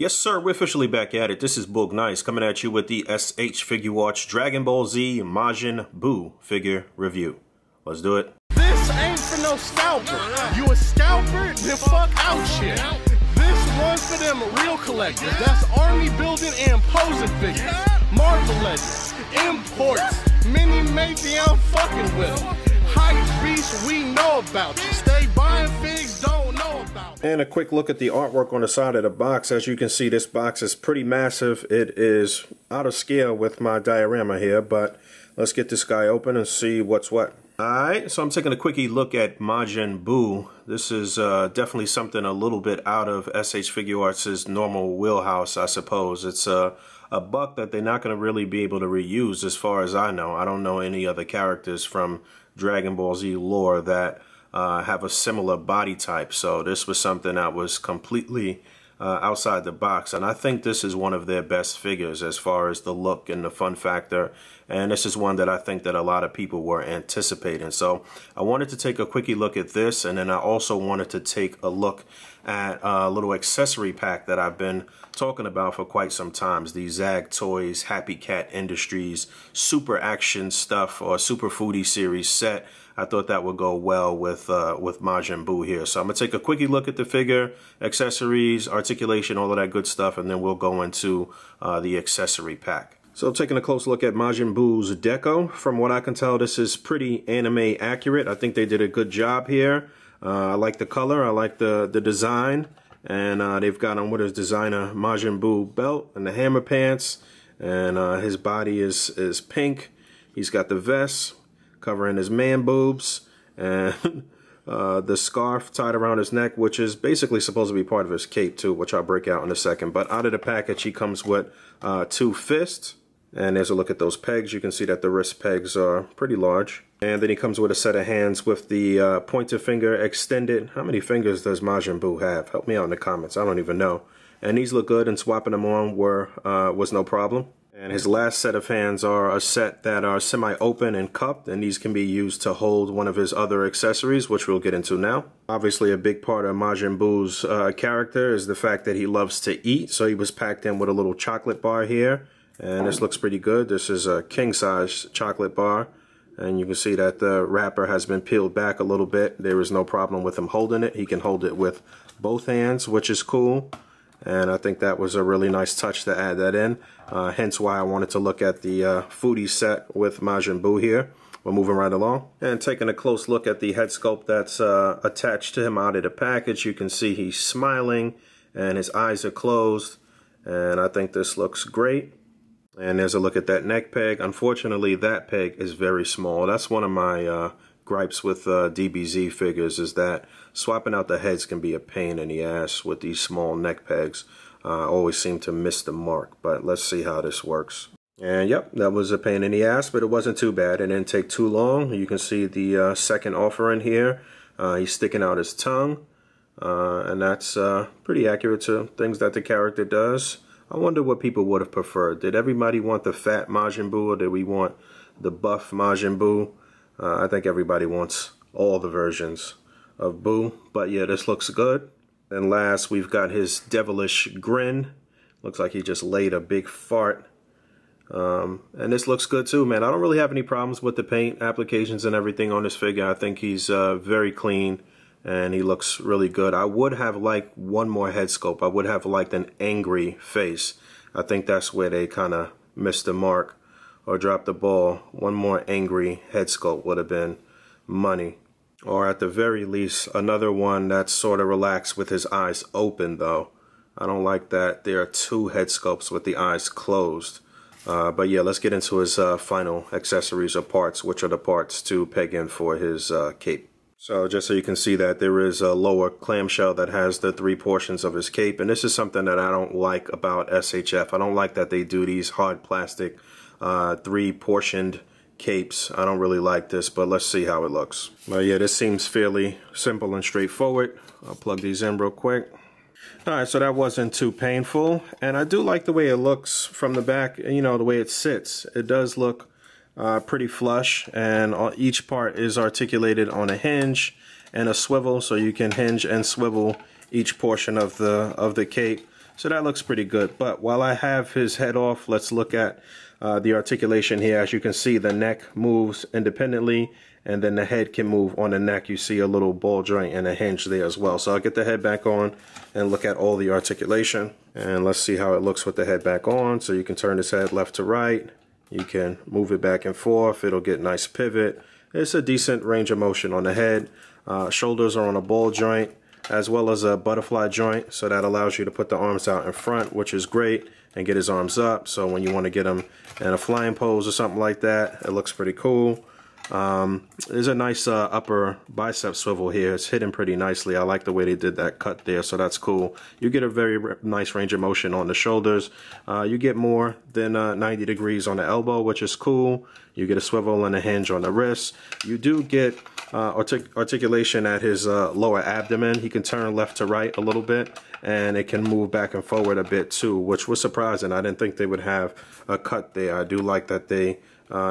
Yes, sir, we're officially back at it. This is Boog Nice coming at you with the SH Figuarts Dragon Ball Z Majin Buu figure review. Let's do it. This ain't for no scalper. You a scalper? Then fuck out shit. This one's for them real collectors. That's army building and posing figures. Marvel Legends, imports, mini matey I'm fucking with them. Hype beast we know about. Stay buying figs, don't know about. And a quick look at the artwork on the side of the box. As you can see, this box is pretty massive. It is out of scale with my diorama here, but let's get this guy open and see what's what. Alright, so I'm taking a quickie look at Majin Buu. This is definitely something a little bit out of SH Figuarts' normal wheelhouse, I suppose. It's a buck that they're not going to really be able to reuse as far as I know. I don't know any other characters from Dragon Ball Z lore that have a similar body type. So this was something that was completely outside the box, and I think this is one of their best figures as far as the look and the fun factor, and this is one that I think that a lot of people were anticipating. So I wanted to take a quickie look at this, and then I also wanted to take a look at a little accessory pack that I've been talking about for quite some time. The Zag Toys Happy Cat Industries Super Action Stuff or Super Foodie series set. I thought that would go well with Majin Buu here. So I'm going to take a quickie look at the figure, accessories, articulation, all of that good stuff, and then we'll go into the accessory pack. So taking a close look at Majin Buu's deco. From what I can tell, this is pretty anime accurate. I think they did a good job here. I like the color, I like the design, and they've got on with his designer Majin Buu belt and the hammer pants, and his body is pink. He's got the vest covering his man boobs, and the scarf tied around his neck, which is basically supposed to be part of his cape too, which I'll break out in a second. But out of the package, he comes with 2 fists, and there's a look at those pegs. You can see that the wrist pegs are pretty large. And then he comes with a set of hands with the pointer finger extended. How many fingers does Majin Buu have? Help me out in the comments. I don't even know. And these look good, and swapping them on was no problem. And his last set of hands are a set that are semi-open and cupped, and these can be used to hold one of his other accessories, which we'll get into now. Obviously, a big part of Majin Buu's character is the fact that he loves to eat, so he was packed in with a little chocolate bar here, and this looks pretty good. This is a king-size chocolate bar, and you can see that the wrapper has been peeled back a little bit. There is no problem with him holding it. He can hold it with both hands, which is cool. And I think that was a really nice touch to add that in. Hence why I wanted to look at the foodie set with Majin Buu here. We're moving right along. And taking a close look at the head sculpt that's attached to him out of the package, you can see he's smiling and his eyes are closed. And I think this looks great. And there's a look at that neck peg. Unfortunately, that peg is very small. That's one of my gripes with DBZ figures, is that swapping out the heads can be a pain in the ass with these small neck pegs. Always seem to miss the mark, but let's see how this works. And yep, that was a pain in the ass, but it wasn't too bad. It didn't take too long. You can see the second offering here. He's sticking out his tongue, and that's pretty accurate to things that the character does. I wonder what people would have preferred. Did everybody want the fat Majin Buu, or did we want the buff Majin Buu? I think everybody wants all the versions of Buu, but yeah, this looks good. And last, we've got his devilish grin. Looks like he just laid a big fart. And this looks good too, man. I don't really have any problems with the paint applications and everything on this figure. I think he's very clean, and he looks really good. I would have liked one more head sculpt. I would have liked an angry face. I think that's where they kind of missed the mark or dropped the ball. One more angry head sculpt would have been money. Or at the very least, another one that's sort of relaxed with his eyes open, though. I don't like that there are 2 head sculpts with the eyes closed. But yeah, let's get into his final accessories or parts, which are the parts to peg in for his cape. So just so you can see that there is a lower clamshell that has the 3 portions of his cape. And this is something that I don't like about SHF. I don't like that they do these hard plastic 3-portioned capes. I don't really like this, but let's see how it looks. But yeah, this seems fairly simple and straightforward. I'll plug these in real quick. Alright, so that wasn't too painful, and I do like the way it looks from the back, you know, the way it sits. It does look pretty flush, and each part is articulated on a hinge and a swivel, so you can hinge and swivel each portion of the cape. So that looks pretty good. But while I have his head off, let's look at the articulation here. As you can see, the neck moves independently, and then the head can move on the neck. You see a little ball joint and a hinge there as well. So I'll get the head back on and look at all the articulation. And let's see how it looks with the head back on. So you can turn this head left to right. You can move it back and forth. It'll get nice pivot. It's a decent range of motion on the head. Shoulders are on a ball joint as well as a butterfly joint, so that allows you to put the arms out in front, which is great, and get his arms up. So when you want to get him in a flying pose or something like that, it looks pretty cool. There's a nice upper bicep swivel here. It's hidden pretty nicely. I like the way they did that cut there, so that's cool. You get a very nice range of motion on the shoulders. You get more than 90 degrees on the elbow, which is cool. You get a swivel and a hinge on the wrist. You do get articulation at his lower abdomen. He can turn left to right a little bit, and it can move back and forward a bit too, which was surprising. I didn't think they would have a cut there. I do like that they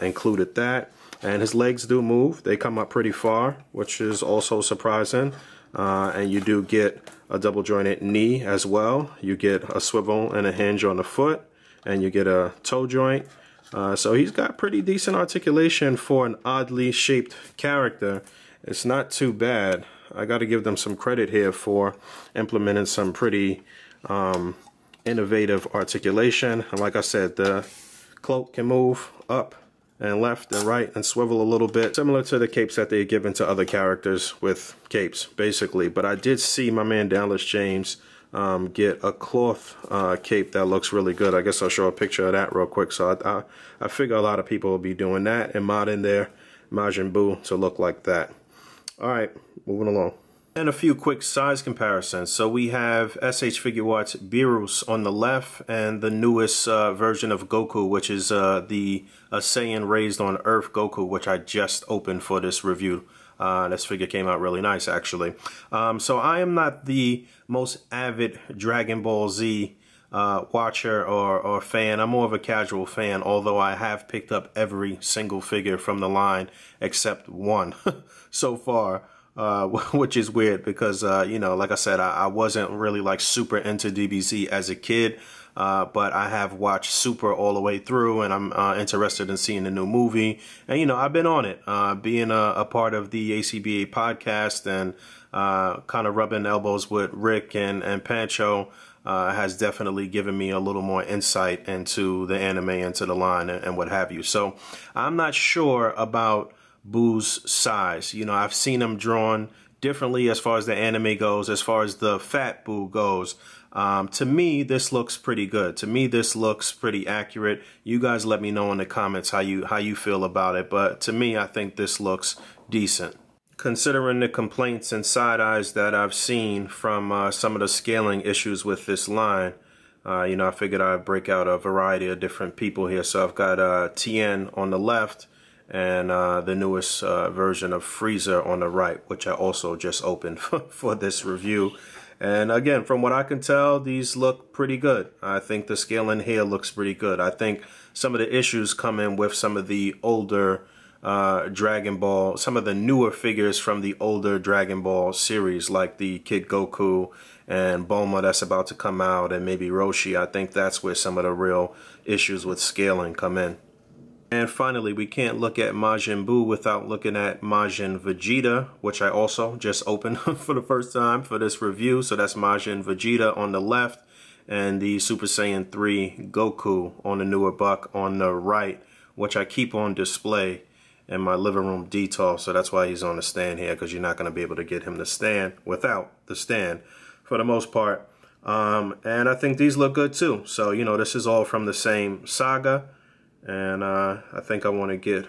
included that. And his legs do move. They come up pretty far, which is also surprising. And you do get a double jointed knee as well. You get a swivel and a hinge on the foot, and you get a toe joint. So he's got pretty decent articulation for an oddly shaped character. It's not too bad. I got to give them some credit here for implementing some pretty innovative articulation. And like I said, the cloak can move up and left and right and swivel a little bit, similar to the capes that they've given to other characters with capes, basically. But I did see my man Dallas James get a cloth cape that looks really good. I guess I'll show a picture of that real quick. So I figure a lot of people will be doing that and modding their Majin Buu to look like that. All right, moving along. And a few quick size comparisons. So we have SH Figuarts Beerus on the left, and the newest version of Goku, which is the Saiyan raised on Earth Goku, which I just opened for this review. This figure came out really nice, actually. So I am not the most avid Dragon Ball Z watcher or fan. I'm more of a casual fan, although I have picked up every single figure from the line except one so far. Which is weird because, you know, like I said, I wasn't really like super into DBZ as a kid, but I have watched Super all the way through, and I'm interested in seeing the new movie. And, you know, I've been on it, being a part of the ACBA podcast and kind of rubbing elbows with Rick and Pancho has definitely given me a little more insight into the anime, into the line, and what have you. So I'm not sure about Buu's size. You know, I've seen him drawn differently as far as the anime goes, as far as the fat Buu goes. To me, this looks pretty good. To me, this looks pretty accurate. You guys let me know in the comments how you feel about it. But to me, I think this looks decent. Considering the complaints and side eyes that I've seen from some of the scaling issues with this line, you know, I figured I'd break out a variety of different people here. So I've got Tien on the left, and the newest version of Frieza on the right, which I also just opened for this review. And again, from what I can tell, these look pretty good. I think the scaling here looks pretty good. I think some of the issues come in with some of the older Dragon Ball, some of the newer figures from the older Dragon Ball series, like the Kid Goku and Bulma that's about to come out, and maybe Roshi. I think that's where some of the real issues with scaling come in. And finally, we can't look at Majin Buu without looking at Majin Vegeta, which I also just opened for the first time for this review. So that's Majin Vegeta on the left, and the Super Saiyan 3 Goku on the newer buck on the right, which I keep on display in my living room detail. So that's why he's on the stand here, because you're not going to be able to get him to stand without the stand for the most part. And I think these look good too. So, you know, this is all from the same saga. And I think I want to get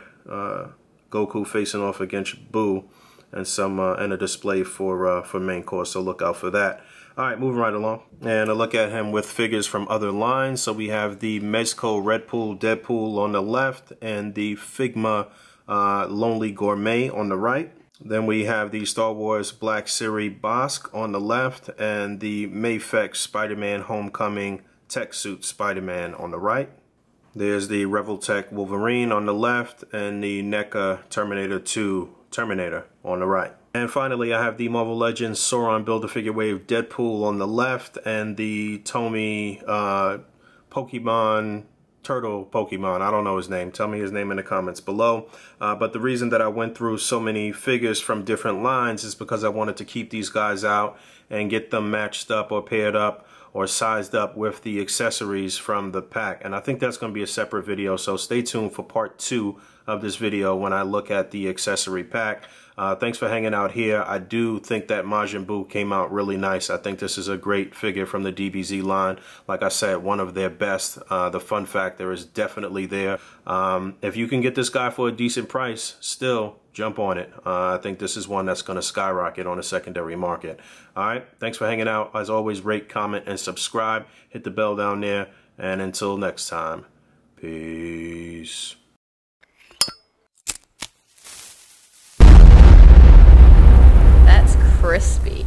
Goku facing off against Buu and some and a display for main course, so look out for that. All right, moving right along. And a look at him with figures from other lines. So we have the Mezco Red Pool Deadpool on the left, and the Figma Lonely Gourmet on the right. Then we have the Star Wars Black Siri Bosk on the left, and the Mafex Spider-Man Homecoming Tech Suit Spider-Man on the right. There's the Revoltech Wolverine on the left, and the NECA Terminator 2 Terminator on the right. And finally, I have the Marvel Legends Sauron Build-A-Figure Wave Deadpool on the left, and the Tomy Pokemon, Turtle Pokemon. I don't know his name. Tell me his name in the comments below. But the reason that I went through so many figures from different lines is because I wanted to keep these guys out and get them matched up or paired up or sized up with the accessories from the pack. And I think that's going to be a separate video, so stay tuned for part 2 of this video when I look at the accessory pack. Thanks for hanging out here. I do think that Majin Buu came out really nice. I think this is a great figure from the DBZ line. Like I said, one of their best. The fun factor is definitely there. If you can get this guy for a decent price, still jump on it. I think this is one that's going to skyrocket on the secondary market. Alright, thanks for hanging out. As always, rate, comment, and subscribe. Hit the bell down there. And until next time, peace. That's crispy.